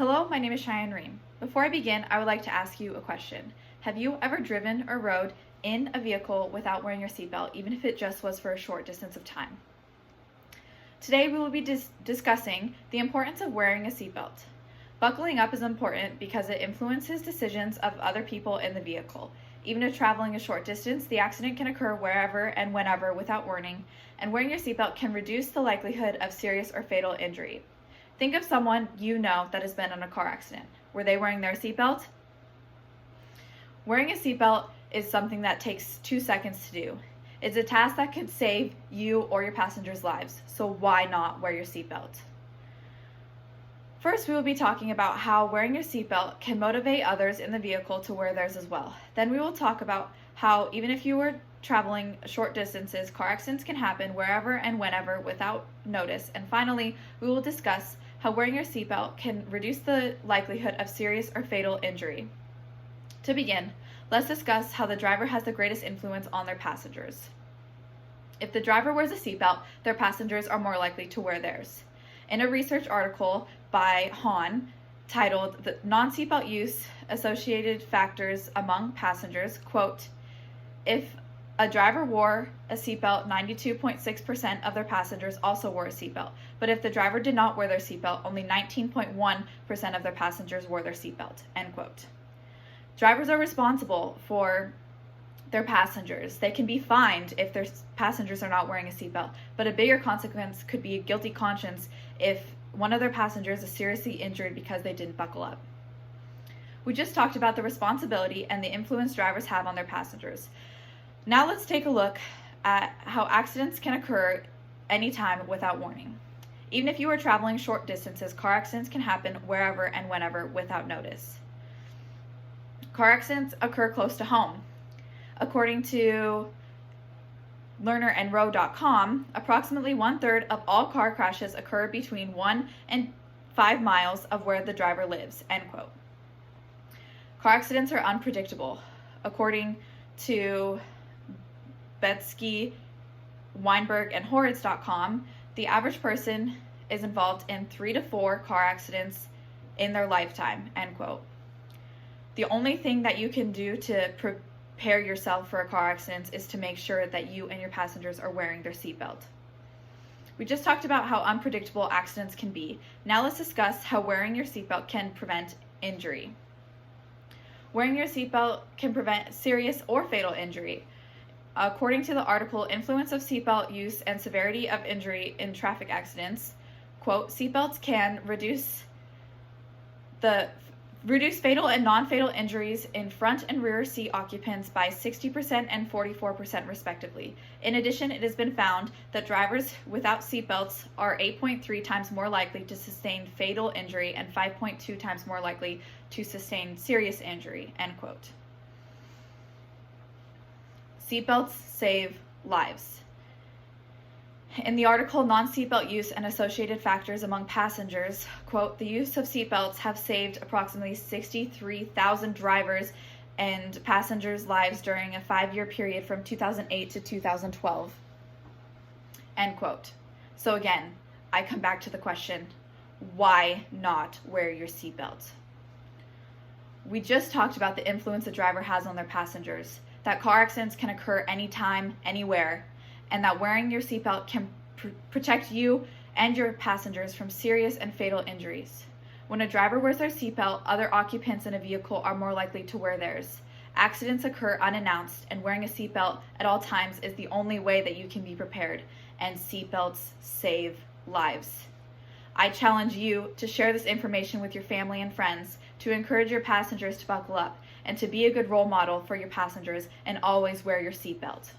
Hello, my name is Cheyenne Ream. Before I begin, I would like to ask you a question. Have you ever driven or rode in a vehicle without wearing your seatbelt, even if it just was for a short distance of time? Today we will be discussing the importance of wearing a seatbelt. Buckling up is important because it influences decisions of other people in the vehicle. Even if traveling a short distance, the accident can occur wherever and whenever without warning, and wearing your seatbelt can reduce the likelihood of serious or fatal injury. Think of someone you know that has been in a car accident. Were they wearing their seatbelt? Wearing a seatbelt is something that takes 2 seconds to do. It's a task that could save you or your passengers' lives, so why not wear your seatbelt? First, we will be talking about how wearing your seatbelt can motivate others in the vehicle to wear theirs as well. Then we will talk about how even if you were traveling short distances, car accidents can happen wherever and whenever without notice. And finally, we will discuss how wearing your seatbelt can reduce the likelihood of serious or fatal injury. To begin, let's discuss how the driver has the greatest influence on their passengers. If the driver wears a seatbelt, their passengers are more likely to wear theirs. In a research article by Hahn titled "The Non-Seatbelt Use Associated Factors Among Passengers," quote, "If a driver wore a seatbelt, 92.6% of their passengers also wore a seatbelt. But if the driver did not wear their seatbelt, only 19.1% of their passengers wore their seatbelt," end quote. Drivers are responsible for their passengers. They can be fined if their passengers are not wearing a seatbelt, but a bigger consequence could be a guilty conscience if one of their passengers is seriously injured because they didn't buckle up. We just talked about the responsibility and the influence drivers have on their passengers. Now let's take a look at how accidents can occur anytime without warning. Even if you are traveling short distances, car accidents can happen wherever and whenever without notice. Car accidents occur close to home. According to learnerandrow.com, approximately 1/3 of all car crashes occur between 1 and 5 miles of where the driver lives, end quote. Car accidents are unpredictable. According to Betsky, Weinberg, and Horowitz.com, the average person is involved in 3 to 4 car accidents in their lifetime, end quote. The only thing that you can do to prepare yourself for a car accident is to make sure that you and your passengers are wearing their seatbelt. We just talked about how unpredictable accidents can be. Now let's discuss how wearing your seatbelt can prevent injury. Wearing your seatbelt can prevent serious or fatal injury. According to the article, "Influence of Seatbelt Use and Severity of Injury in Traffic Accidents," quote, "Seatbelts can reduce fatal and non-fatal injuries in front and rear seat occupants by 60% and 44% respectively. In addition, it has been found that drivers without seatbelts are 8.3 times more likely to sustain fatal injury and 5.2 times more likely to sustain serious injury," end quote. Seatbelts save lives. In the article "Non-Seatbelt Use and Associated Factors Among Passengers," quote, "The use of seatbelts have saved approximately 63,000 drivers and passengers' lives during a 5-year period from 2008 to 2012, end quote. So again, I come back to the question, why not wear your seatbelt? We just talked about the influence a driver has on their passengers, that car accidents can occur anytime, anywhere, and that wearing your seatbelt can protect you and your passengers from serious and fatal injuries. When a driver wears their seatbelt, other occupants in a vehicle are more likely to wear theirs. Accidents occur unannounced, and wearing a seatbelt at all times is the only way that you can be prepared, and seatbelts save lives. I challenge you to share this information with your family and friends, to encourage your passengers to buckle up, and to be a good role model for your passengers and always wear your seatbelt.